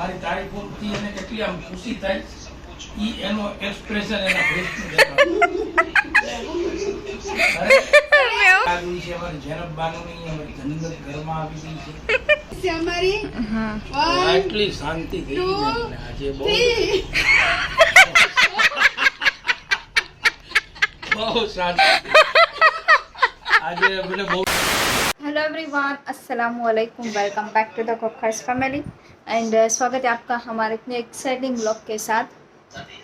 મારી તારીફોથી એને કેટલી આમ ખુશી થાય ઈ એનો એક્સપ્રેશન એના ફેસનું દેખાડે. અમારી જેનબ બાનુની અમારી જન્નત ઘરમાં આવી ગઈ છે અમારી. આટલી શાંતિ થઈ ગઈ અમને આજે બહુ શાંતિ આજે મને બહુ. हेलो एवरीवन, अस्सलाम वालेकुम, welcome back to the Khokhar's family and स्वागत है आपका हमारे इतने एक्साइटिंग ब्लॉग के साथ.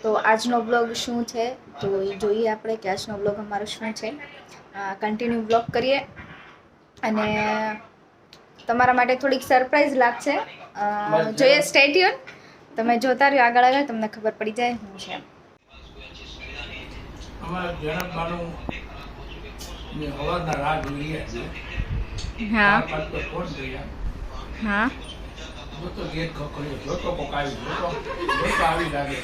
तो આજનો બ્લોગ શું છે તો એ જોઈએ આપણે કે આજનો બ્લોગ અમારો શું છે. કન્ટિન્યુ બ્લોગ કરીએ અને તમારા માટે થોડીક સરપ્રાઈઝ લાગશે. જોઈએ સ્ટે ટ્યુન, તમે જોતા રહ્યો આગળ આગળ, તમને ખબર પડી જાય શું છે. અમારા જનબ બાનુ ને હવાના રાહ જોઈએ છે. હા ફોન કર્યા હા તો ગેટ ખોલ્યો, જોતો કોક આવી, જોતો આવી લાગે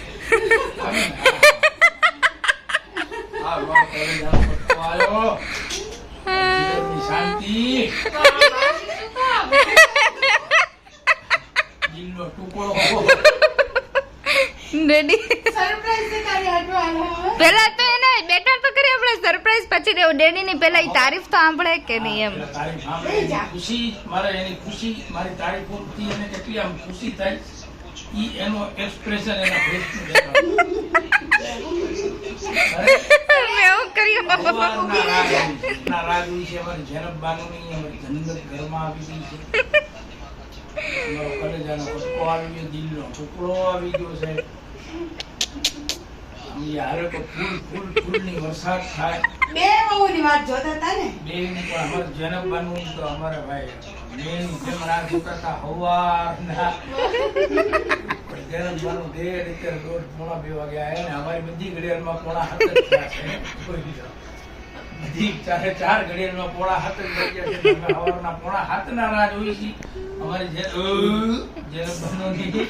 હા વાત કરી આવ્યો શાંતિ દિલનો ટુકડો રેડી. સરપ્રાઈઝ થી કરી હટવાનો. પહેલા તો એને બેટર તો કરી આપણે સરપ્રાઈઝ, પછી દેવું ડેડી ની પહેલા ઈ તારીફ તો સાંભળે કે નહીં એમ. તારીફ સાંભળે ખુશી, મારે એની ખુશી, મારી તારીફોથી એને કેટલી આમ ખુશી થાય ઈ એનો એક્સપ્રેશન એના ફેસનું દેખાડે. મેં એવું કર્યું. ના રાગ વિશે અમારી જેનબ બાનુની અમારી જન્નત ઘરમાં આવી ગઈ છે. અમારો કલેજાનો કટકો આવી ગયો, દિલનો ટુકડો આવી ગયો છે. યાર તો ફૂલની વરસાદ થાય. બે બહુની વાત જોતા હતા ને. બેની પણ અમારે જેનબ બાનું તો અમારે ભાઈ મેની જેમ રાહ જોતા હતા હવારના. જેનબ બાનું બે રીતે 1:30-2 વાગે આવ્યા ને અમારી બધી ઘડિયાળમાં 6:30 જ થયા છે. બધી 4:30 ઘડિયાળમાં 6:30 જ વાગ્યા છે. અમે સવારના 6:30 ના રાહ જોઈએ છીએ. અમારી જેનબ બાનુની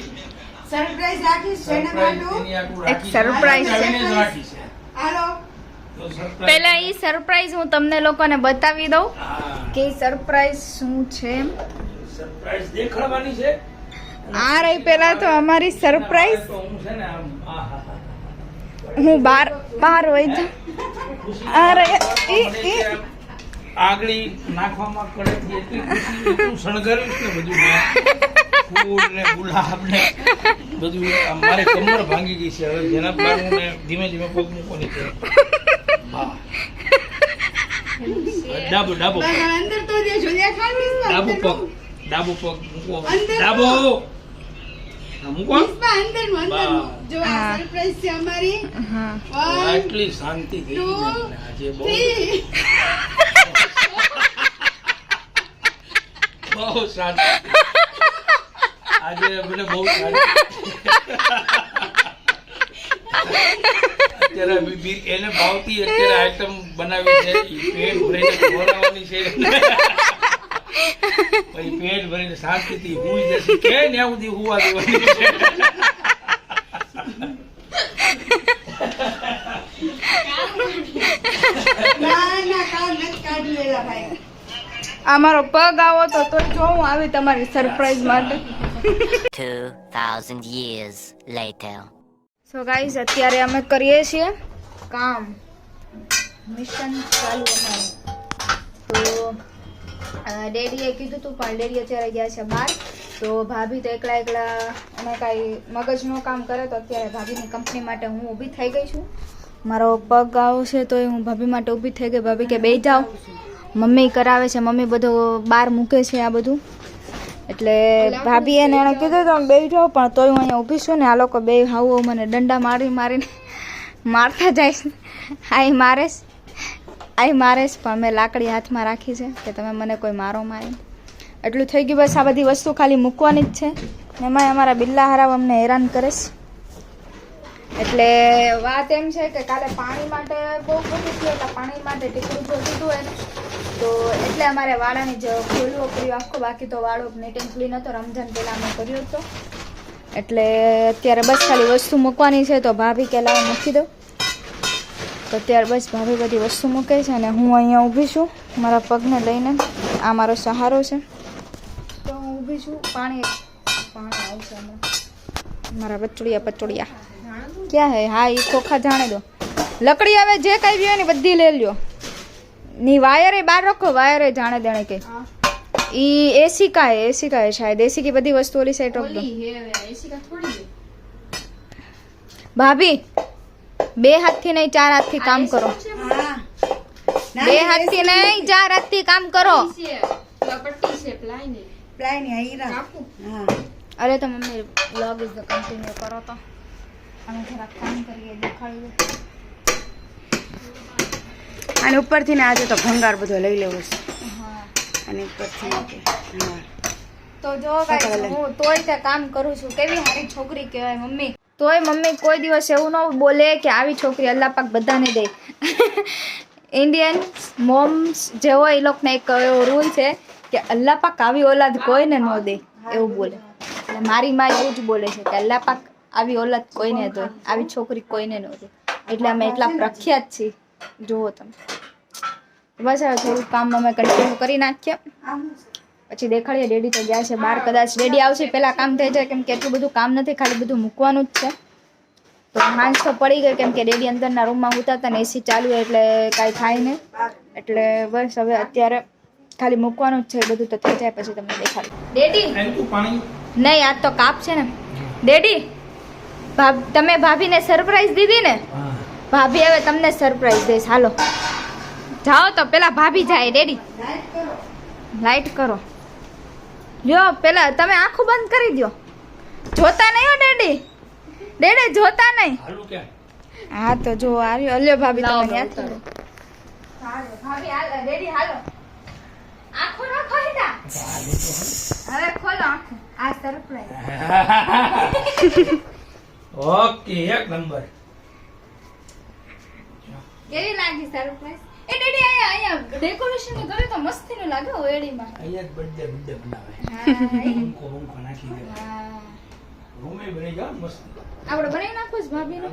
સરપ્રાઈઝ રાખીશ જેને કાઢું. એક સરપ્રાઈઝ છે. હાલો પહેલા ઈ સરપ્રાઈઝ હું તમને લોકોને બતાવી દઉં કે સરપ્રાઈઝ શું છે. સરપ્રાઈઝ દેખાડવાની છે. આ રહી પહેલા તો અમારી સરપ્રાઈઝ. તો હું છે ને આમ હું બહાર હોય તો આ રહી આગળી નાખવામાં કડેથી એટલી ખુશી, એટલું શણગારીશ ને બધું ફૂલ ને ગુલાબ ને બધું. મારી કમર ભાંગી ગઈ છે હવે. જેનબ બાનું ને ધીમે ધીમે પગ મૂકવાની છે. હા ડાબો ડાબો પગ, અંદર તો જે જોયા ખાવીશ ને. ડાબો પગ, ડાબો પગ મૂકો, અંદર ડાબો મૂકો. અંદર જો આ સરપ્રાઈઝ છે અમારી. હા આટલી શાંતિ થઈ ગઈ અમને આજે બહુ બહુ શાંતિ આજે મને બહુ શાંતિ. અત્યારે એને ભાવતી અત્યારે આઈટમ બનાવી છે. પેટ ભરીને ખવડાવવાની છે. પછી પેટ ભરીને શાંતિથી હુઈ જશે કે ન્યા સુધી હુવા દેવાની છે. ના કામ નથી કાઢ્યું એલા ભાઈ. અમારો પગ આવો તો જોઉં આવી તમારી સરપ્રાઈઝ માટે. 2000 years later. સો ગાઈસ અત્યારે અમે કરીએ છીએ કામ, મિશન ચાલુ અમારું. તો ડેડીએ કીધું હતું પણ ડેડી અત્યારે ગયા છે બહાર. તો ભાભી તો એકલા અને કાંઈ મગજનું કામ કરે તો અત્યારે ભાભીની કંપની માટે હું ઊભી થઈ ગઈ છું. મારો પગ આવશે તો હું ભાભી માટે ઊભી થઈ ગઈ. ભાભી કે બેસી જાઓ, મમ્મી કરાવે છે, મમ્મી બધું બહાર મૂકે છે આ બધું. એટલે ભાભી એને કીધું તમે બેસી જાઓ, પણ તોય હું અહીંયા ઊભી છું ને. આ લોકો બે હાવ મને દંડા મારીને મારતા જાય છે. આઈ મારેશ પણ મેં લાકડી હાથમાં રાખી છે કે તમે મને કોઈ મારો મારે. એટલું થઈ ગયું. બસ આ બધી વસ્તુ ખાલી મૂકવાની જ છે. એમાં અમારા બિલ્લા હરાવ અમને હેરાન કરે છે. એટલે વાત એમ છે કે કાલે પાણી માટે બહુ બધું થયું, એટલે પાણી માટે ટીકડું જો દીધું હોય તો એટલે અમારે વાળાની જ ખોલવો કર્યું આખો. બાકી તો વાળો નીટિંગ ક્લીન હતો, રમઝાન પહેલાં અમે કર્યો હતો. એટલે અત્યારે બસ ખાલી વસ્તુ મૂકવાની છે. તો ભાભી કે લાવો મૂકી દો. તો અત્યારે બસ ભાભી બધી વસ્તુ મૂકે છે અને હું અહીંયા ઊભી છું મારા પગને લઈને. આ મારો સહારો છે. તો હું ઊભી છું. પાણી પાણી આવશે હમણાં મારા પચોડિયા ક્યાં હે હા એ ખોખા જાણે દો લકડી આવે જે કઈ બી હોય ને બધી લઈ લ્યો ની વાયરે બહાર રખો વાયરે જાણે દેણે કે ઈ एसी का है शायद एसी की बड़ी वस्तु वाली साइड रख दो एसी का थोड़ी है भाभी बे हाथ थी नहीं 4 हाथ थी काम करो हाँ बे हाथ थी नहीं 4 हाथ थी काम करो पट्टी से प्लाई नहीं आई रहा हाँ अरे तो mummy vlog is the continue करो तो हम थोड़ा काम करिए दिखाड़ी दो અને ઉપરથી ને આજે તો ભંગાર બધો લઈ લેવો છે हाँ અને ઉપરથી હા તો જો ગાઈસ હું તોય તે કામ કરું છું કેવી સારી છોકરી કહેવાય મમ્મી તોય મમ્મી કોઈ દિવસ એવું ન બોલે કે આવી છોકરી અલ્લાહ પાક બધાને દે ઇન્ડિયન મોમ્સ જે હોય એ લોકોને એક એવો રૂલ છે કે અલ્લાહ પાક આવી ઓલાદ કોઈને ન દે એવું બોલે એટલે મારી માં એવું જ બોલે છે કે અલ્લાહ પાક આવી ઓલાદ કોઈને દે આવી છોકરી કોઈને ન દે એટલે અમે એટલા પ્રખ્યાત છીએ જુઓ તમે બસ હવે થોડું કામ અમે કન્ટિન્યુ કરી નાખીએ પછી દેખાડીએ ડેડી તો ગયા છે બહાર કદાચ ડેડી આવશે પહેલાં કામ થઈ જાય કેમ કે એટલું બધું કામ નથી ખાલી બધું મૂકવાનું જ છે તો હાંજ તો પડી ગઈ કેમ કે ડેડી અંદરના રૂમમાં હોતા હતા ને એસી ચાલુ હોય એટલે કાંઈ થાય નહીં એટલે બસ હવે અત્યારે ખાલી મૂકવાનું જ છે બધું તો થઈ જાય પછી તમને દેખાડું ડેડી નહીં આજ તો કાપ છે ને ડેડી તમે ભાભીને સરપ્રાઈઝ દીધી ને ભાભી હવે તમને સરપ્રાઈઝ દઈશ હાલો જાઓ તો પેલા ભાભી જાય ડેડી લાઈટ કરો લ્યો પેલા તમે આંખો બંધ કરી દો જોતા નહીં હો ડેડી ડેડી જોતા નહીં હા તો જો આવ્યો લ્યો ભાભી તમે ત્યાંથી ભાભી હાલો ડેડી હાલો આંખો રાખો હિતા હવે ખોલો આંખો આ સરપ્રાઈઝ ઓકે એક નંબર કેવી લાગી સરપ્રાઈઝ એ ડેડી અહીંયા ડેકોરેશન કરે તો મસ્તીનું લાગે ઓએડીમાં અહીંયા બર્થડે બનાવે હા બંકો નાખી દે હા રૂમે બની ગયો મસ્ત આપણે બનાવી નાખો જ ભાભીને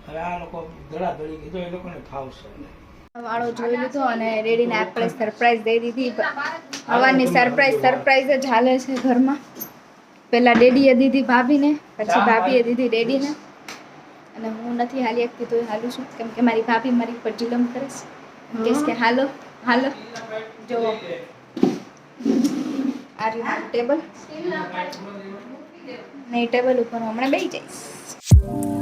હવે આ લોકો દડા દડી કીધું એ લોકોને ફાવશે વાળો જોઈ લીધો અને રેડીને આપણે સરપ્રાઈઝ દઈ દીધી હવાની સરપ્રાઈઝ જ હાલે છે ઘરમાં પહેલા ડેડીએ દીધી ભાભીને પછી ભાભીએ દીધી ડેડીને અને હું નથી હાલી શકતી તોય હાલું છું કેમ કે મારી ભાભી મારી પર જુલમ કરે છે કહીશ કે હાલો હાલો જો આ રહ્યું ટેબલ નહીં ટેબલ ઉપર હમણાં બેસી જઈશ